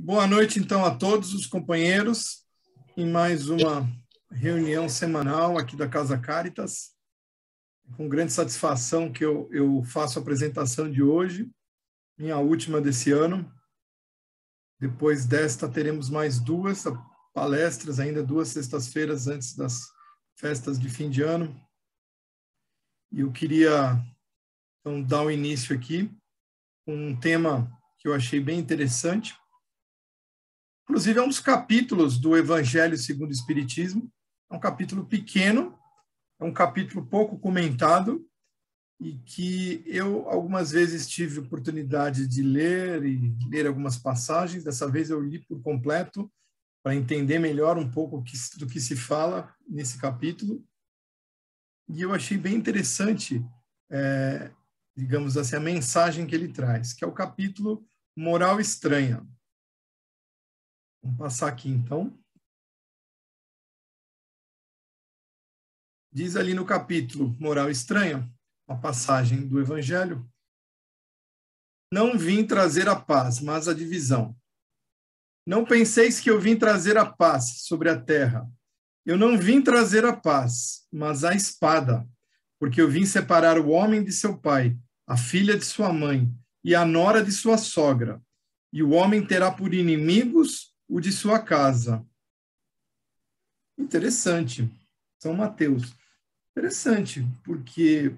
Boa noite, então, a todos os companheiros em mais uma reunião semanal aqui da Casa Caritas. Com grande satisfação que eu faço a apresentação de hoje, minha última desse ano. Depois desta, teremos mais duas palestras, ainda 2 sextas-feiras antes das festas de fim de ano. E eu queria, então, dar o início aqui com um tema que eu achei bem interessante. Inclusive, é um dos capítulos do Evangelho segundo o Espiritismo. É um capítulo pequeno, é um capítulo pouco comentado e que eu algumas vezes tive oportunidade de ler e ler algumas passagens. Dessa vez eu li por completo para entender melhor um pouco do que se fala nesse capítulo. E eu achei bem interessante, digamos assim, a mensagem que ele traz, que é o capítulo Moral Estranha. Vamos passar aqui, então. Diz ali no capítulo Moral Estranha, uma passagem do Evangelho: não vim trazer a paz, mas a divisão. Não penseis que eu vim trazer a paz sobre a terra. Eu não vim trazer a paz, mas a espada, porque eu vim separar o homem de seu pai, a filha de sua mãe e a nora de sua sogra, e o homem terá por inimigos o de sua casa. Interessante. São Mateus. Interessante, porque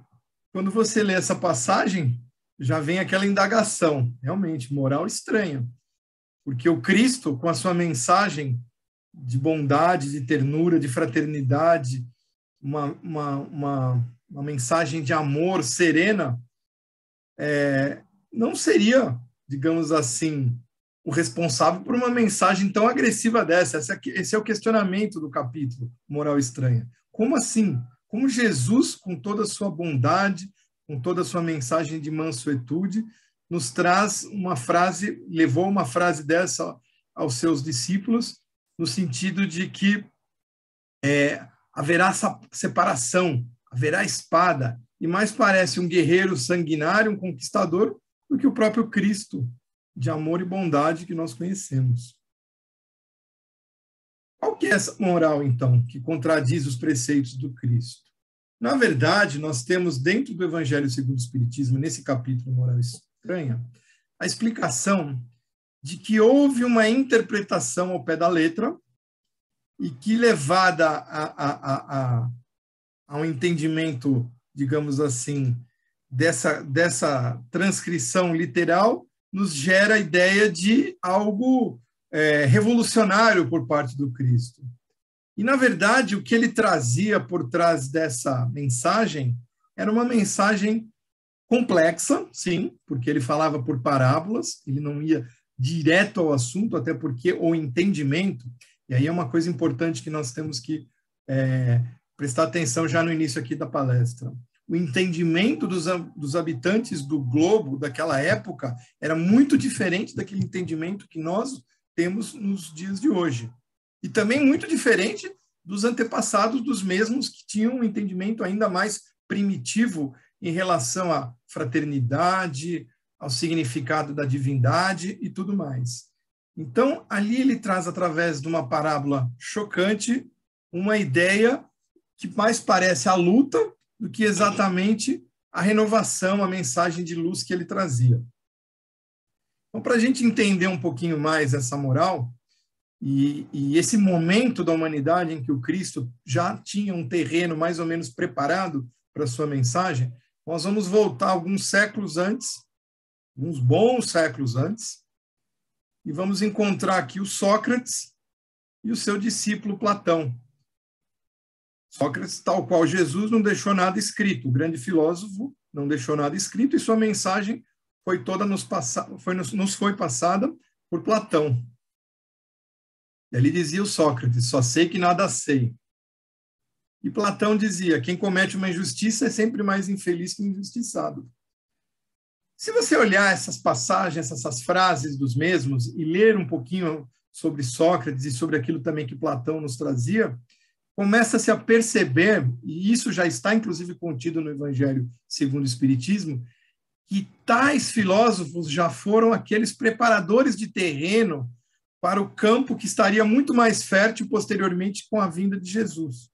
quando você lê essa passagem, já vem aquela indagação, realmente, moral estranha. Porque o Cristo, com a sua mensagem de bondade, de ternura, de fraternidade, uma mensagem de amor serena, não seria, digamos assim, o responsável por uma mensagem tão agressiva dessa. Esse é o questionamento do capítulo Moral Estranha. Como assim? Como Jesus, com toda a sua bondade, com toda a sua mensagem de mansuetude, nos traz uma frase, levou uma frase dessa aos seus discípulos, no sentido de que haverá separação, haverá espada, e mais parece um guerreiro sanguinário, um conquistador, do que o próprio Cristo, de amor e bondade que nós conhecemos. Qual que é essa moral, então, que contradiz os preceitos do Cristo? Na verdade, nós temos dentro do Evangelho segundo o Espiritismo, nesse capítulo Moral Estranha, a explicação de que houve uma interpretação ao pé da letra e que, levada a um entendimento, digamos assim, dessa transcrição literal, nos gera a ideia de algo revolucionário por parte do Cristo. E, na verdade, o que ele trazia por trás dessa mensagem era uma mensagem complexa, sim, porque ele falava por parábolas, ele não ia direto ao assunto, até porque o entendimento, e aí é uma coisa importante que nós temos que prestar atenção já no início aqui da palestra. O entendimento dos habitantes do globo daquela época era muito diferente daquele entendimento que nós temos nos dias de hoje. E também muito diferente dos antepassados dos mesmos, que tinham um entendimento ainda mais primitivo em relação à fraternidade, ao significado da divindade e tudo mais. Então, ali ele traz, através de uma parábola chocante, uma ideia que mais parece a luta do que exatamente a renovação, a mensagem de luz que ele trazia. Então, para a gente entender um pouquinho mais essa moral e esse momento da humanidade em que o Cristo já tinha um terreno mais ou menos preparado para a sua mensagem, nós vamos voltar alguns séculos antes, uns bons séculos antes, e vamos encontrar aqui o Sócrates e o seu discípulo Platão. Sócrates, tal qual Jesus, não deixou nada escrito. O grande filósofo não deixou nada escrito e sua mensagem foi toda nos foi passada por Platão. Ele dizia o Sócrates: só sei que nada sei. E Platão dizia: quem comete uma injustiça é sempre mais infeliz que o injustiçado. Se você olhar essas passagens, essas frases dos mesmos e ler um pouquinho sobre Sócrates e sobre aquilo também que Platão nos trazia, começa-se a perceber, e isso já está inclusive contido no Evangelho segundo o Espiritismo, que tais filósofos já foram aqueles preparadores de terreno para o campo que estaria muito mais fértil posteriormente com a vinda de Jesus.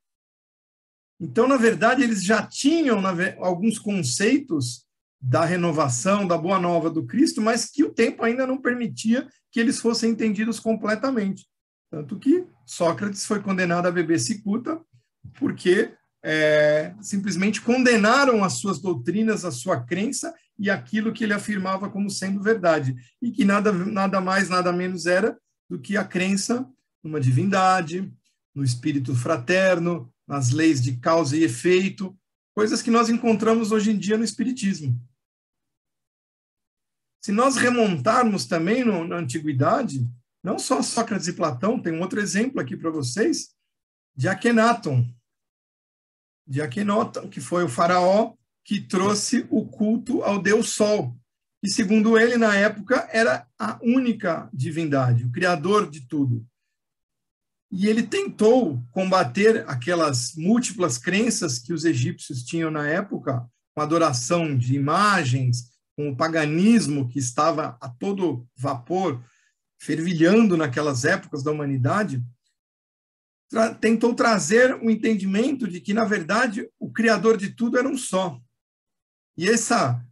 Então, na verdade, eles já tinham alguns conceitos da renovação, da boa nova do Cristo, mas que o tempo ainda não permitia que eles fossem entendidos completamente. Tanto que Sócrates foi condenado a beber cicuta, porque simplesmente condenaram as suas doutrinas, a sua crença e aquilo que ele afirmava como sendo verdade, e que nada mais, nada menos era do que a crença numa divindade, no espírito fraterno, nas leis de causa e efeito, coisas que nós encontramos hoje em dia no Espiritismo. Se nós remontarmos também na Antiguidade, não só Sócrates e Platão, tem um outro exemplo aqui para vocês, de Akhenaton. De Akhenaton, que foi o faraó que trouxe o culto ao Deus Sol, que, segundo ele, na época, era a única divindade, o criador de tudo. E ele tentou combater aquelas múltiplas crenças que os egípcios tinham na época, com a adoração de imagens, com o paganismo que estava a todo vapor, fervilhando naquelas épocas da humanidade, tentou trazer um entendimento de que, na verdade, o criador de tudo era um só. E essa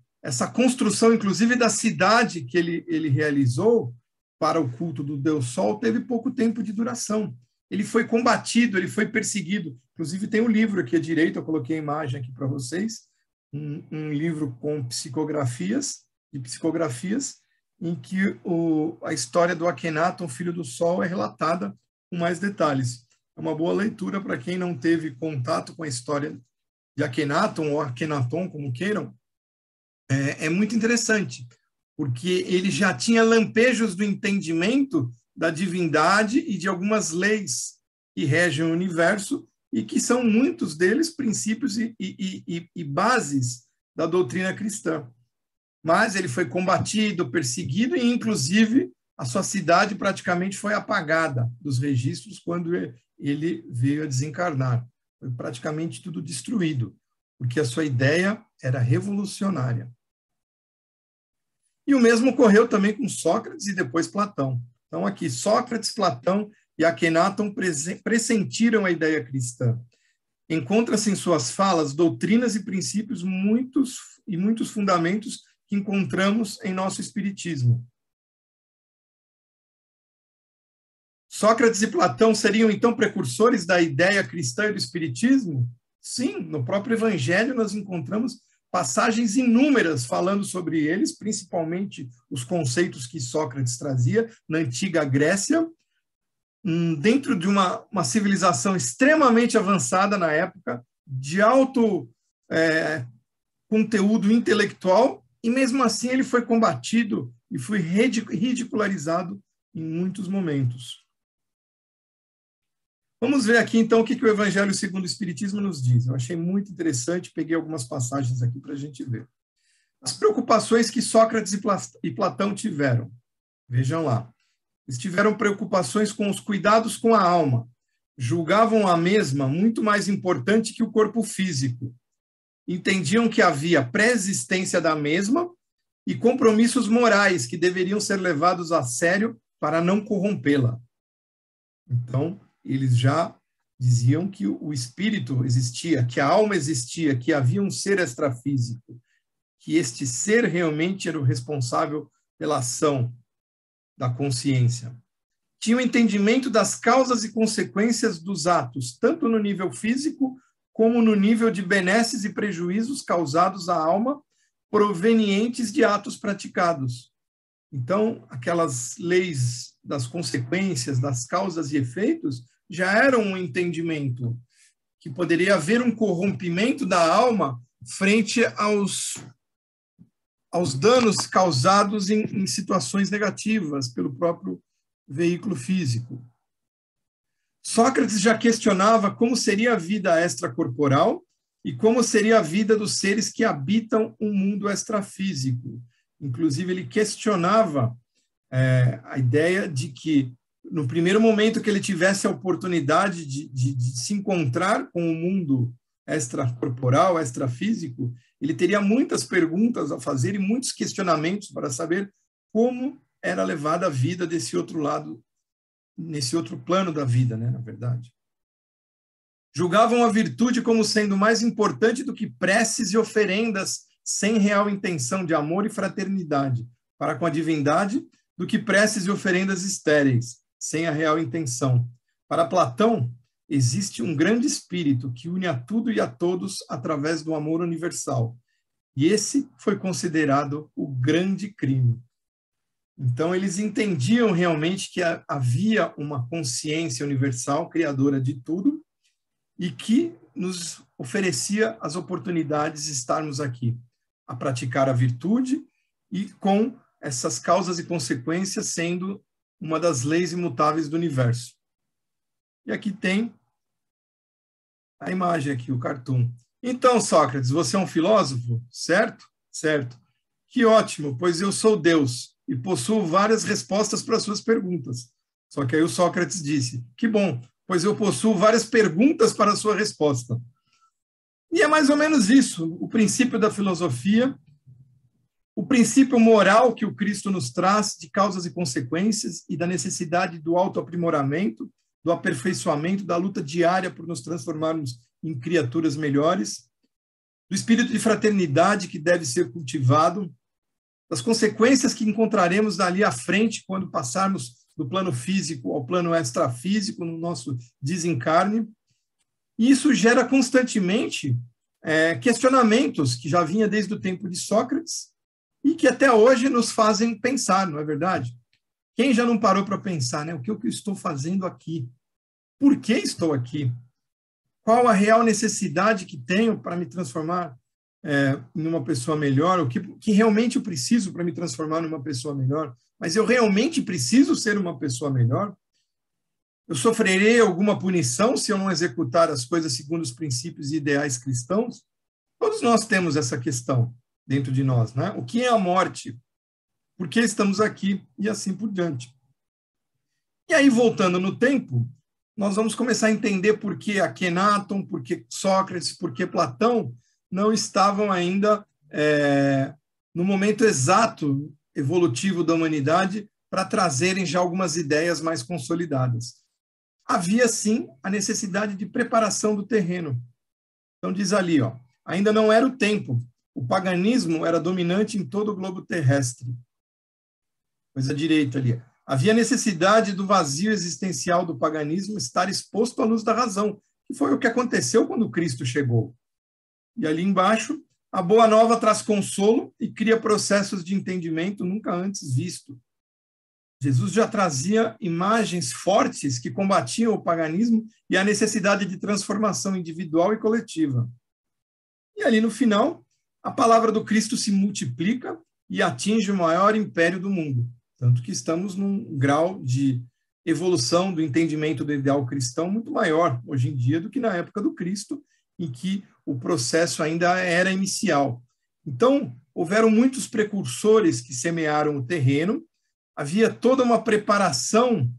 construção, inclusive, da cidade que ele realizou para o culto do Deus Sol, teve pouco tempo de duração. Ele foi combatido, ele foi perseguido. Inclusive, tem um livro aqui à direita, eu coloquei a imagem aqui para vocês, um livro com psicografias, em que a história do Akhenaton, filho do Sol, é relatada com mais detalhes. É uma boa leitura para quem não teve contato com a história de Akhenaton, ou Akhenaton, como queiram. É muito interessante, porque ele já tinha lampejos do entendimento da divindade e de algumas leis que regem o universo e que são muitos deles princípios e bases da doutrina cristã. Mas ele foi combatido, perseguido e, inclusive, a sua cidade praticamente foi apagada dos registros quando ele veio a desencarnar. Foi praticamente tudo destruído, porque a sua ideia era revolucionária. E o mesmo ocorreu também com Sócrates e depois Platão. Então, aqui, Sócrates, Platão e Akhenaton pressentiram a ideia cristã. Encontra-se em suas falas doutrinas e princípios muitos fundamentos que encontramos em nosso espiritismo. Sócrates e Platão seriam, então, precursores da ideia cristã e do espiritismo? Sim, no próprio Evangelho nós encontramos passagens inúmeras falando sobre eles, principalmente os conceitos que Sócrates trazia na antiga Grécia, dentro de uma civilização extremamente avançada na época, de alto conteúdo intelectual, e mesmo assim ele foi combatido e foi ridicularizado em muitos momentos. Vamos ver aqui, então, o que o Evangelho segundo o Espiritismo nos diz. Eu achei muito interessante, peguei algumas passagens aqui para a gente ver. As preocupações que Sócrates e Platão tiveram. Vejam lá. Eles tiveram preocupações com os cuidados com a alma. Julgavam a mesma muito mais importante que o corpo físico. Entendiam que havia pré-existência da mesma e compromissos morais que deveriam ser levados a sério para não corrompê-la. Então, eles já diziam que o espírito existia, que a alma existia, que havia um ser extrafísico, que este ser realmente era o responsável pela ação da consciência. Tinha o entendimento das causas e consequências dos atos, tanto no nível físico como no nível de benesses e prejuízos causados à alma provenientes de atos praticados. Então, aquelas leis das consequências, das causas e efeitos, já eram um entendimento que poderia haver um corrompimento da alma frente aos danos causados em situações negativas pelo próprio veículo físico. Sócrates já questionava como seria a vida extracorporal e como seria a vida dos seres que habitam um mundo extrafísico. Inclusive, ele questionava a ideia de que, no primeiro momento que ele tivesse a oportunidade de se encontrar com o mundo extracorporal, extrafísico, ele teria muitas perguntas a fazer e muitos questionamentos para saber como era levada a vida desse outro lado nesse outro plano da vida, né, na verdade. Julgavam a virtude como sendo mais importante do que preces e oferendas sem real intenção de amor e fraternidade para com a divindade, do que preces e oferendas estéreis, sem a real intenção. Para Platão, existe um grande espírito que une a tudo e a todos através do amor universal. E esse foi considerado o grande crime. Então, eles entendiam realmente que havia uma consciência universal, criadora de tudo, e que nos oferecia as oportunidades de estarmos aqui, a praticar a virtude e com essas causas e consequências sendo uma das leis imutáveis do universo. E aqui tem a imagem aqui, o cartoon. Então, Sócrates, você é um filósofo? Certo? Certo. Que ótimo, pois eu sou Deus e possuo várias respostas para suas perguntas. Só que aí o Sócrates disse, que bom, pois eu possuo várias perguntas para a sua resposta. E é mais ou menos isso, o princípio da filosofia, o princípio moral que o Cristo nos traz de causas e consequências e da necessidade do autoaprimoramento, do aperfeiçoamento, da luta diária por nos transformarmos em criaturas melhores, do espírito de fraternidade que deve ser cultivado, das consequências que encontraremos dali à frente quando passarmos do plano físico ao plano extrafísico, no nosso desencarne. E isso gera constantemente questionamentos que já vinha desde o tempo de Sócrates e que até hoje nos fazem pensar, não é verdade? Quem já não parou para pensar, né? O que eu estou fazendo aqui? Por que estou aqui? Qual a real necessidade que tenho para me transformar em uma pessoa melhor? O que realmente eu preciso para me transformar numa pessoa melhor? Mas eu realmente preciso ser uma pessoa melhor? Eu sofrerei alguma punição se eu não executar as coisas segundo os princípios e ideais cristãos? Todos nós temos essa questão dentro de nós, né? O que é a morte? Por que estamos aqui? E assim por diante. E aí, voltando no tempo, nós vamos começar a entender por que Akhenaton, por que Sócrates, por que Platão não estavam ainda no momento exato evolutivo da humanidade para trazerem já algumas ideias mais consolidadas. Havia, sim, a necessidade de preparação do terreno. Então, diz ali, ó, ainda não era o tempo. O paganismo era dominante em todo o globo terrestre. Pois à direita ali. Havia necessidade do vazio existencial do paganismo estar exposto à luz da razão, que foi o que aconteceu quando Cristo chegou. E ali embaixo, a Boa Nova traz consolo e cria processos de entendimento nunca antes visto. Jesus já trazia imagens fortes que combatiam o paganismo e a necessidade de transformação individual e coletiva. E ali no final, a palavra do Cristo se multiplica e atinge o maior império do mundo. Tanto que estamos num grau de evolução do entendimento do ideal cristão muito maior hoje em dia do que na época do Cristo, em que o processo ainda era inicial. Então, houveram muitos precursores que semearam o terreno, havia toda uma preparação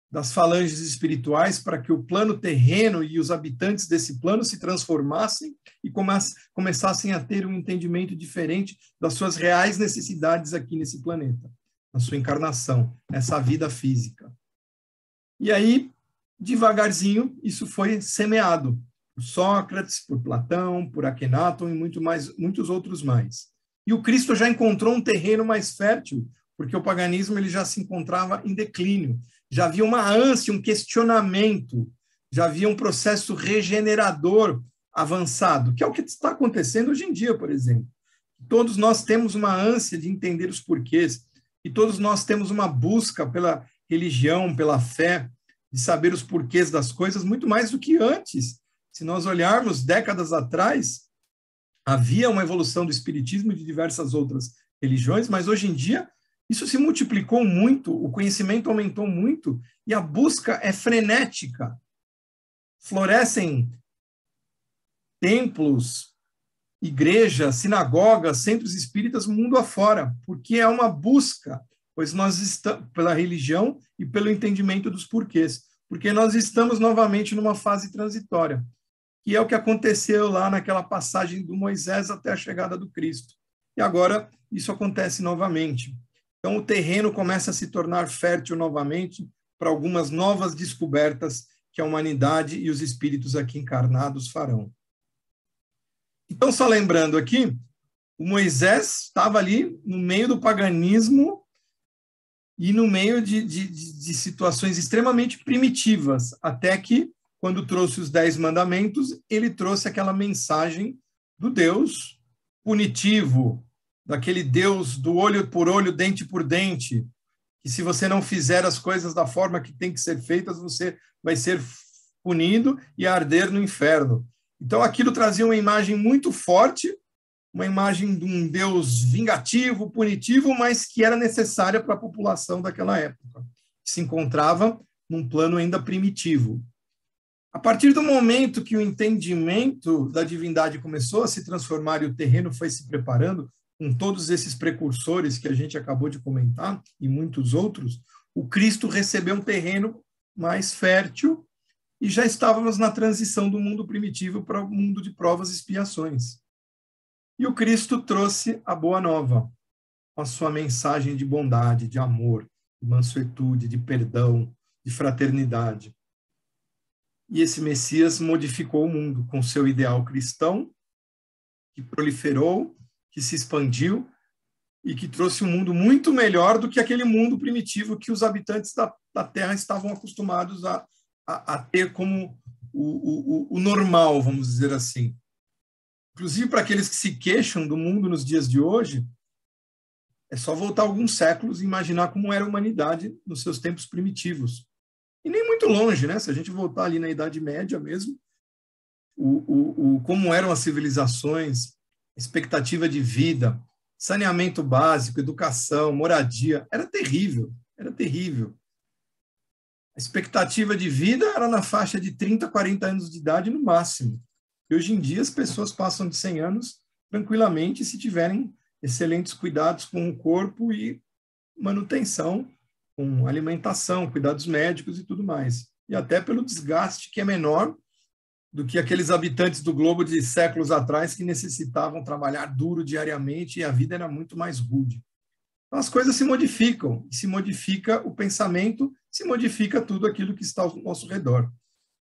das falanges espirituais para que o plano terreno e os habitantes desse plano se transformassem e começassem a ter um entendimento diferente das suas reais necessidades aqui nesse planeta, na sua encarnação, nessa vida física. E aí, devagarzinho, isso foi semeado por Sócrates, por Platão, por Akhenaton e muitos outros mais. E o Cristo já encontrou um terreno mais fértil, porque o paganismo ele já se encontrava em declínio, já havia uma ânsia, um questionamento, já havia um processo regenerador avançado, que é o que está acontecendo hoje em dia, por exemplo. Todos nós temos uma ânsia de entender os porquês, e todos nós temos uma busca pela religião, pela fé, de saber os porquês das coisas, muito mais do que antes. Se nós olharmos décadas atrás, havia uma evolução do espiritismo e de diversas outras religiões, mas hoje em dia isso se multiplicou muito, o conhecimento aumentou muito e a busca é frenética. Florescem templos, igrejas, sinagogas, centros espíritas mundo afora, porque é uma busca, pois nós estamos pela religião e pelo entendimento dos porquês, porque nós estamos novamente numa fase transitória, que é o que aconteceu lá naquela passagem do Moisés até a chegada do Cristo. E agora isso acontece novamente. Então, o terreno começa a se tornar fértil novamente para algumas novas descobertas que a humanidade e os espíritos aqui encarnados farão. Então, só lembrando aqui, o Moisés estava ali no meio do paganismo e no meio de situações extremamente primitivas, até que, quando trouxe os 10 mandamentos, ele trouxe aquela mensagem do Deus punitivo, daquele Deus do olho por olho, dente por dente, que se você não fizer as coisas da forma que tem que ser feitas, você vai ser punido e arder no inferno. Então, aquilo trazia uma imagem muito forte, uma imagem de um Deus vingativo, punitivo, mas que era necessária para a população daquela época, que se encontrava num plano ainda primitivo. A partir do momento que o entendimento da divindade começou a se transformar e o terreno foi se preparando, com todos esses precursores que a gente acabou de comentar, e muitos outros, o Cristo recebeu um terreno mais fértil e já estávamos na transição do mundo primitivo para o mundo de provas e expiações. E o Cristo trouxe a boa nova, com a sua mensagem de bondade, de amor, de mansuetude, de perdão, de fraternidade. E esse Messias modificou o mundo com seu ideal cristão, que proliferou, que se expandiu e que trouxe um mundo muito melhor do que aquele mundo primitivo que os habitantes da Terra estavam acostumados a ter como o normal, vamos dizer assim. Inclusive, para aqueles que se queixam do mundo nos dias de hoje, é só voltar alguns séculos e imaginar como era a humanidade nos seus tempos primitivos. E nem muito longe, né? Se a gente voltar ali na Idade Média mesmo, como eram as civilizações, expectativa de vida, saneamento básico, educação, moradia, era terrível, era terrível. A expectativa de vida era na faixa de 30, 40 anos de idade no máximo. E hoje em dia as pessoas passam de 100 anos tranquilamente se tiverem excelentes cuidados com o corpo e manutenção, com alimentação, cuidados médicos e tudo mais. E até pelo desgaste que é menor do que aqueles habitantes do globo de séculos atrás que necessitavam trabalhar duro diariamente e a vida era muito mais rude. Então as coisas se modificam, e se modifica o pensamento, se modifica tudo aquilo que está ao nosso redor.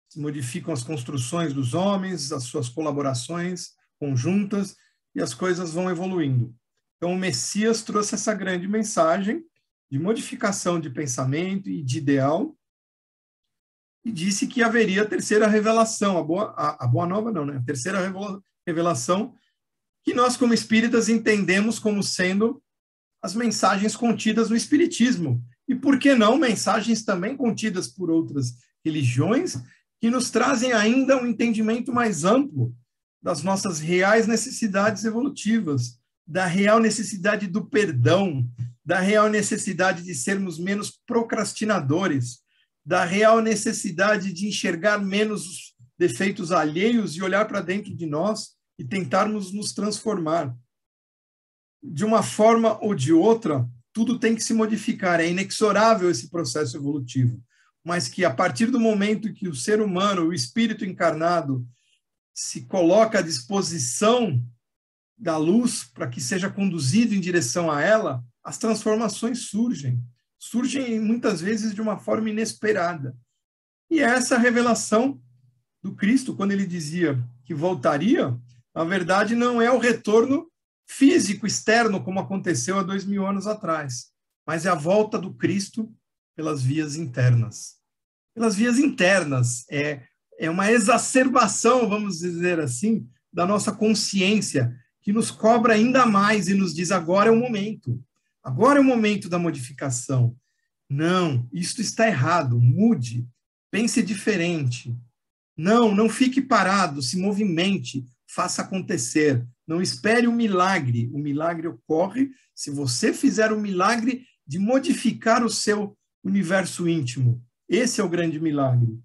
Se modificam as construções dos homens, as suas colaborações conjuntas, e as coisas vão evoluindo. Então, o Messias trouxe essa grande mensagem de modificação de pensamento e de ideal, e disse que haveria a terceira revelação, a boa nova não, né? A terceira revelação, que nós, como espíritas, entendemos como sendo as mensagens contidas no Espiritismo. E, por que não, mensagens também contidas por outras religiões, que nos trazem ainda um entendimento mais amplo das nossas reais necessidades evolutivas, da real necessidade do perdão, da real necessidade de sermos menos procrastinadores, da real necessidade de enxergar menos os defeitos alheios e olhar para dentro de nós e tentarmos nos transformar. De uma forma ou de outra, tudo tem que se modificar, é inexorável esse processo evolutivo. Mas que a partir do momento que o ser humano, o espírito encarnado, se coloca à disposição da luz para que seja conduzido em direção a ela, as transformações surgem. Surgem muitas vezes de uma forma inesperada. E essa revelação do Cristo, quando ele dizia que voltaria, na verdade não é o retorno físico externo, como aconteceu há 2000 anos atrás, mas é a volta do Cristo pelas vias internas. Pelas vias internas, é uma exacerbação, vamos dizer assim, da nossa consciência, que nos cobra ainda mais e nos diz, agora é o momento. Agora é o momento da modificação. Não, isto está errado, mude, pense diferente. Não fique parado, se movimente, faça acontecer. Não espere o milagre ocorre se você fizer o milagre de modificar o seu universo íntimo. Esse é o grande milagre.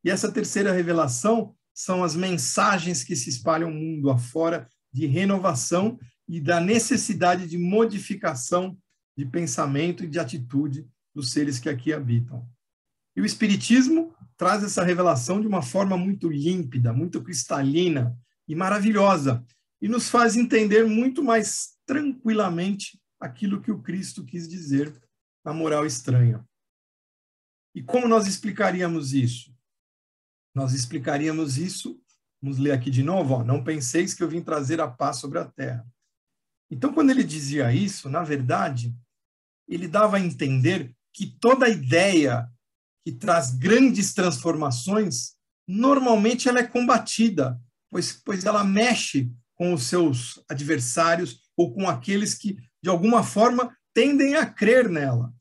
E essa terceira revelação são as mensagens que se espalham mundo afora de renovação e da necessidade de modificação de pensamento e de atitude dos seres que aqui habitam. E o Espiritismo traz essa revelação de uma forma muito límpida, muito cristalina e maravilhosa, e nos faz entender muito mais tranquilamente aquilo que o Cristo quis dizer na moral estranha. E como nós explicaríamos isso? Nós explicaríamos isso, vamos ler aqui de novo, ó, não penseis que eu vim trazer a paz sobre a terra. Então, quando ele dizia isso, na verdade, ele dava a entender que toda ideia que traz grandes transformações, normalmente ela é combatida, pois ela mexe com os seus adversários ou com aqueles que, de alguma forma, tendem a crer nela.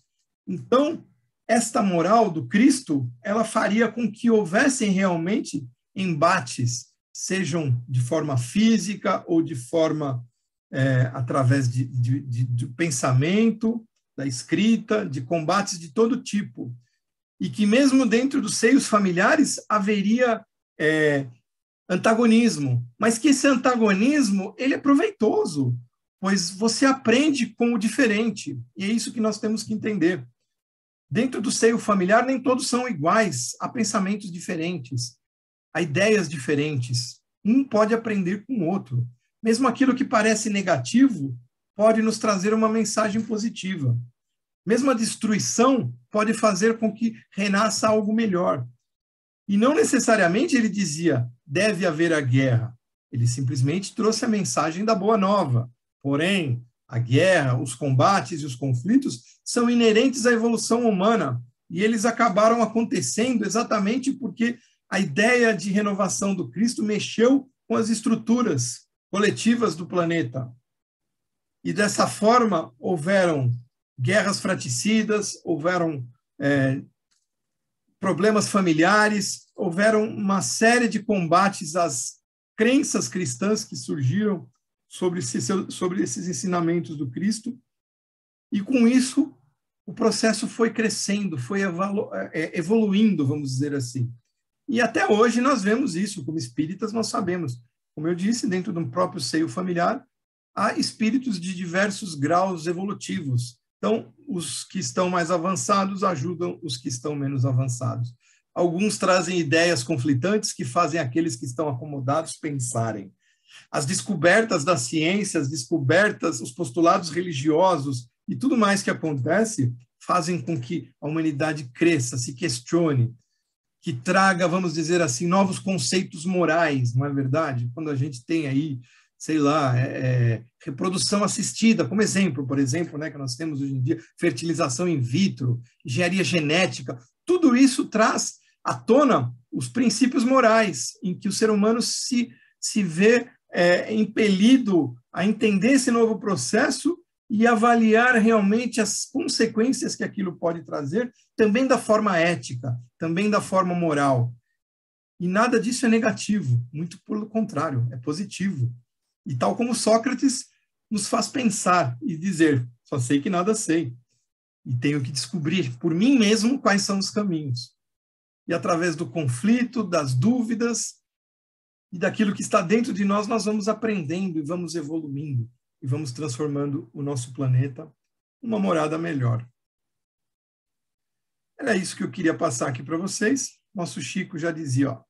Então, esta moral do Cristo, ela faria com que houvessem realmente embates, sejam de forma física ou de forma através de pensamento, da escrita, de combates de todo tipo. E que mesmo dentro dos seios familiares haveria antagonismo, mas que esse antagonismo ele é proveitoso, pois você aprende com o diferente, e é isso que nós temos que entender. Dentro do seio familiar, nem todos são iguais, há pensamentos diferentes, há ideias diferentes. Um pode aprender com o outro. Mesmo aquilo que parece negativo pode nos trazer uma mensagem positiva. Mesmo a destruição pode fazer com que renasça algo melhor. E não necessariamente ele dizia, deve haver a guerra. Ele simplesmente trouxe a mensagem da boa nova. Porém, a guerra, os combates e os conflitos são inerentes à evolução humana, e eles acabaram acontecendo exatamente porque a ideia de renovação do Cristo mexeu com as estruturas coletivas do planeta. E dessa forma, houveram guerras fratricidas, houveram problemas familiares, houveram uma série de combates às crenças cristãs que surgiram sobre esses ensinamentos do Cristo, e com isso o processo foi crescendo, foi evoluindo, vamos dizer assim. E até hoje nós vemos isso, como espíritas nós sabemos. Como eu disse, dentro do próprio seio familiar, há espíritos de diversos graus evolutivos. Então, os que estão mais avançados ajudam os que estão menos avançados. Alguns trazem ideias conflitantes que fazem aqueles que estão acomodados pensarem. As descobertas da ciência, as descobertas, os postulados religiosos e tudo mais que acontece fazem com que a humanidade cresça, se questione, que traga, vamos dizer assim, novos conceitos morais, não é verdade? Quando a gente tem aí, sei lá, reprodução assistida, como exemplo, por exemplo, né, que nós temos hoje em dia, fertilização in vitro, engenharia genética, tudo isso traz à tona os princípios morais, em que o ser humano se vê impelido a entender esse novo processo e avaliar realmente as consequências que aquilo pode trazer, também da forma ética, também da forma moral. E nada disso é negativo, muito pelo contrário, é positivo. E tal como Sócrates nos faz pensar e dizer, só sei que nada sei, e tenho que descobrir por mim mesmo quais são os caminhos. E através do conflito, das dúvidas, e daquilo que está dentro de nós, nós vamos aprendendo e vamos evoluindo e vamos transformando o nosso planeta numa morada melhor. Era isso que eu queria passar aqui para vocês. Nosso Chico já dizia, ó,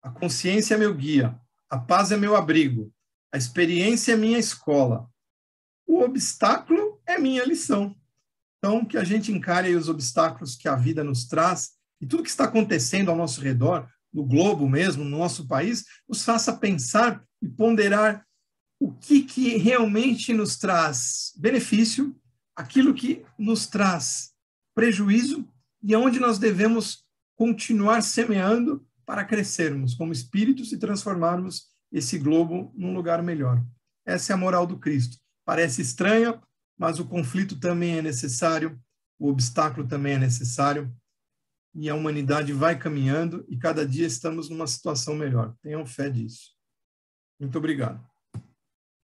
a consciência é meu guia, a paz é meu abrigo, a experiência é minha escola, o obstáculo é minha lição. Então, que a gente encare aí os obstáculos que a vida nos traz e tudo que está acontecendo ao nosso redor, no globo mesmo, no nosso país, nos faça pensar e ponderar o que realmente nos traz benefício, aquilo que nos traz prejuízo e aonde nós devemos continuar semeando para crescermos como espíritos e transformarmos esse globo num lugar melhor. Essa é a moral do Cristo. Parece estranha, mas o conflito também é necessário, o obstáculo também é necessário, e a humanidade vai caminhando e cada dia estamos numa situação melhor. Tenham fé disso. Muito obrigado.